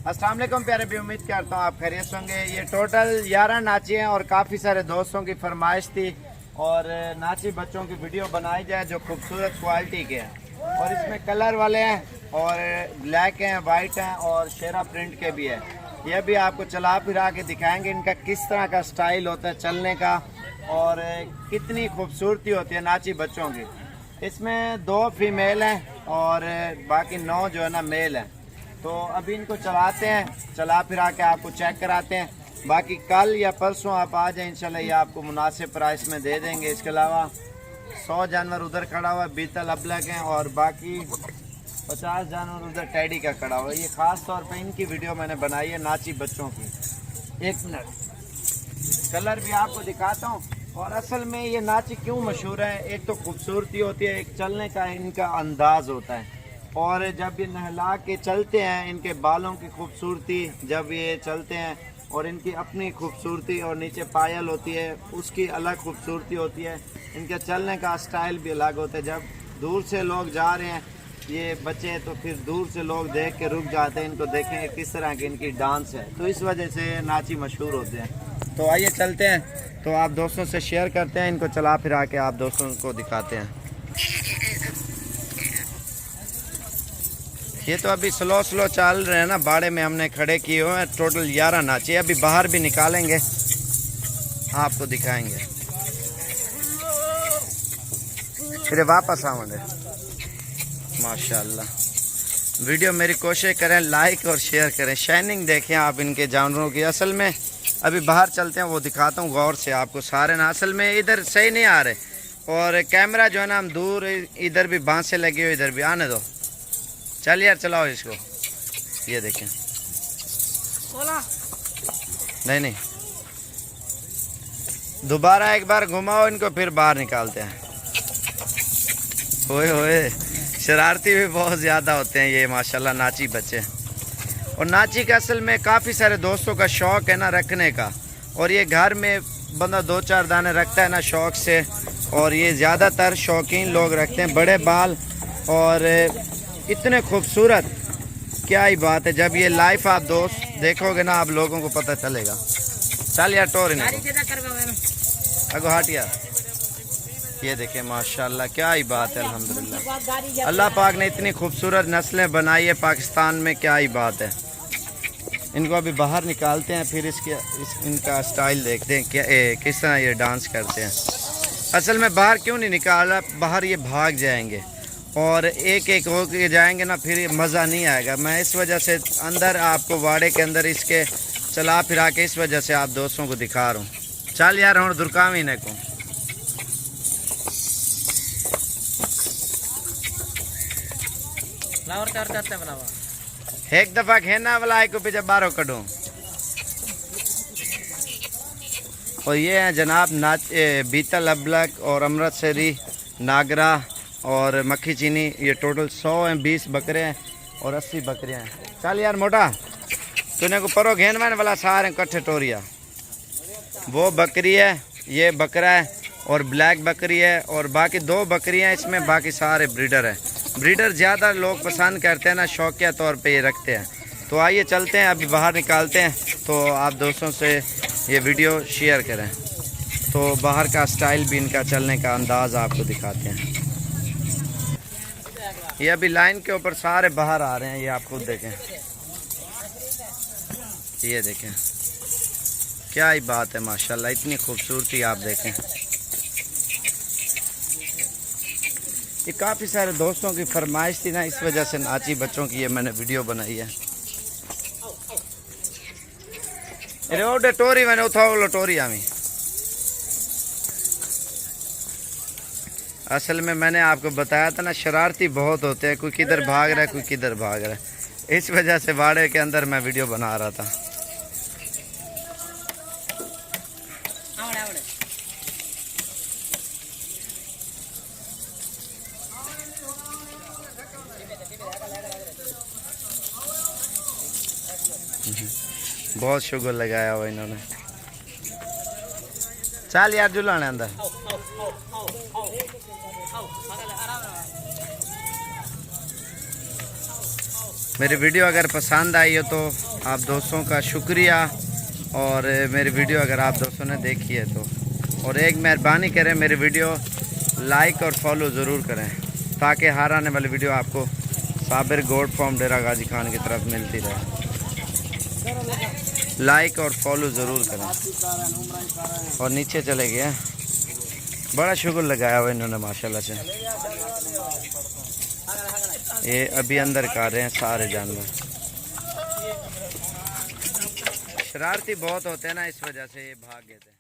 अस्सलाम वालेकुम प्यारे भी, उम्मीद करता हूँ आप खैरियत होंगे। ये टोटल 11 नाची हैं और काफ़ी सारे दोस्तों की फरमाइश थी और नाची बच्चों की वीडियो बनाई जाए जो खूबसूरत क्वालिटी के हैं और इसमें कलर वाले हैं और ब्लैक हैं, वाइट हैं और शेरा प्रिंट के भी है। ये भी आपको चला फिरा के दिखाएंगे इनका किस तरह का स्टाइल होता है चलने का और कितनी खूबसूरती होती है नाची बच्चों की। इसमें 2 फीमेल हैं और बाकी 9 जो है ना मेल हैं। तो अभी इनको चलाते हैं, चला फिरा के आपको चेक कराते हैं। बाकी कल या परसों आप आ जाएं इंशाल्लाह, ये आपको मुनासिब प्राइस में दे देंगे। इसके अलावा 100 जानवर उधर खड़ा हुआ है, बीतल अबलग हैं और बाकी 50 जानवर उधर टैडी का खड़ा हुआ है। ये ख़ास तौर पे इनकी वीडियो मैंने बनाई है नाची बच्चों की। 1 मिनट कलर भी आपको दिखाता हूँ। और असल में ये नाची क्यों मशहूर है, एक तो खूबसूरती होती है, एक चलने का इनका अंदाज़ होता है और जब ये नहला के चलते हैं इनके बालों की खूबसूरती, जब ये चलते हैं और इनकी अपनी खूबसूरती और नीचे पायल होती है उसकी अलग खूबसूरती होती है। इनके चलने का स्टाइल भी अलग होता है। जब दूर से लोग जा रहे हैं ये बच्चे तो फिर दूर से लोग देख के रुक जाते हैं, इनको देखेंगे किस तरह की इनकी डांस है, तो इस वजह से नाची मशहूर होते हैं। तो आइए चलते हैं, तो आप दोस्तों से शेयर करते हैं, इनको चला फिरा के आप दोस्तों को दिखाते हैं। ये तो अभी स्लो चल रहे हैं ना, बाड़े में हमने खड़े किए हुए हैं। टोटल 11 नाचे, अभी बाहर भी निकालेंगे आपको दिखाएंगे, फिर वापस आएंगे। माशाल्लाह वीडियो मेरी कोशिश करें लाइक और शेयर करें। शाइनिंग देखें आप इनके जानवरों की। असल में अभी बाहर चलते हैं, वो दिखाता हूँ गौर से आपको सारे ना। असल में इधर सही नहीं आ रहे और कैमरा जो है ना हम दूर, इधर भी बांसे लगी हुई, इधर भी। आने दो, चल यार चलाओ इसको। ये देखें, नहीं दोबारा एक बार घुमाओ इनको, फिर बाहर निकालते हैं। ओए होए, शरारती भी बहुत ज़्यादा होते हैं ये माशाल्लाह नाची बच्चे। और नाची का असल में काफ़ी सारे दोस्तों का शौक़ है ना रखने का, और ये घर में बंदा 2-4 दाने रखता है ना शौक़ से, और ये ज़्यादातर शौकीन लोग रखते हैं। बड़े बाल और इतने खूबसूरत, क्या ही बात है। जब ये लाइव आप दोस्त देखोगे ना आप लोगों को पता चलेगा। चल यार टोर अगो हाटिया। ये देखें माशाल्लाह क्या ही बात है, अल्हम्दुलिल्लाह। अल्लाह पाक ने इतनी खूबसूरत नस्लें बनाई है पाकिस्तान में, क्या ही बात है। इनको अभी बाहर निकालते हैं, फिर इनका स्टाइल देखते हैं क्या किस तरह ये डांस करते हैं। असल में बाहर क्यों नहीं निकाला, बाहर ये भाग जाएंगे और एक एक हो के जाएंगे ना, फिर मज़ा नहीं आएगा। मैं इस वजह से अंदर आपको वाड़े के अंदर इसके चला फिरा के इस वजह से आप दोस्तों को दिखा रहा हूँ। चल यार हूँ दुर्काम ही को एक दफ़ा खेना वाला को पीछे बारो करूँ। और ये हैं जनाब बीतल अबलक और अमृतसरी नागरा और मक्खी चीनी। ये टोटल 100 हैं, 20 बकरे हैं और 80 बकरियां हैं। चल यार मोटा, तूने को परो घेन वाले वाला सारे कट्ठे टोरिया। वो बकरी है, ये बकरा है और ब्लैक बकरी है और बाकी 2 बकरियां इसमें, बाकी सारे ब्रीडर हैं। ब्रीडर ज़्यादा लोग पसंद करते हैं ना, शौकिया तौर पे ये रखते हैं। तो आइए चलते हैं, अभी बाहर निकालते हैं, तो आप दोस्तों से ये वीडियो शेयर करें। तो बाहर का स्टाइल भी, इनका चलने का अंदाज़ आपको दिखाते हैं। ये अभी लाइन के ऊपर सारे बाहर आ रहे हैं, ये आप खुद देखें। ये देखें क्या ही बात है माशाल्लाह, इतनी खूबसूरती आप देखें। ये काफ़ी सारे दोस्तों की फरमाइश थी ना, इस वजह से नाची बच्चों की ये मैंने वीडियो बनाई है। अरे टोरी मैंने उठाओ टोरी आमी। असल में मैंने आपको बताया था ना, शरारती बहुत होते हैं, कोई किधर भाग रहा है कोई किधर भाग रहा है। इस वजह से बाड़े के अंदर मैं वीडियो बना रहा था। बहुत शुगर लगाया हुआ इन्होंने। चल यार जुलाने अंदर। मेरी वीडियो अगर पसंद आई हो तो आप दोस्तों का शुक्रिया, और मेरी वीडियो अगर आप दोस्तों ने देखी है तो, और एक मेहरबानी करें मेरी वीडियो लाइक और फॉलो ज़रूर करें, ताकि हर आने वाली वीडियो आपको साबिर गोट फार्म डेरा गाजी खान की तरफ मिलती रहे। लाइक और फॉलो ज़रूर करें। और नीचे चले गए, बड़ा शुक्र लगाया हुआ इन्होंने माशाल्लाह से। ये अभी अंदर कर रहे हैं सारे जानवर। शरारती बहुत होते हैं ना, इस वजह से ये भाग गए थे।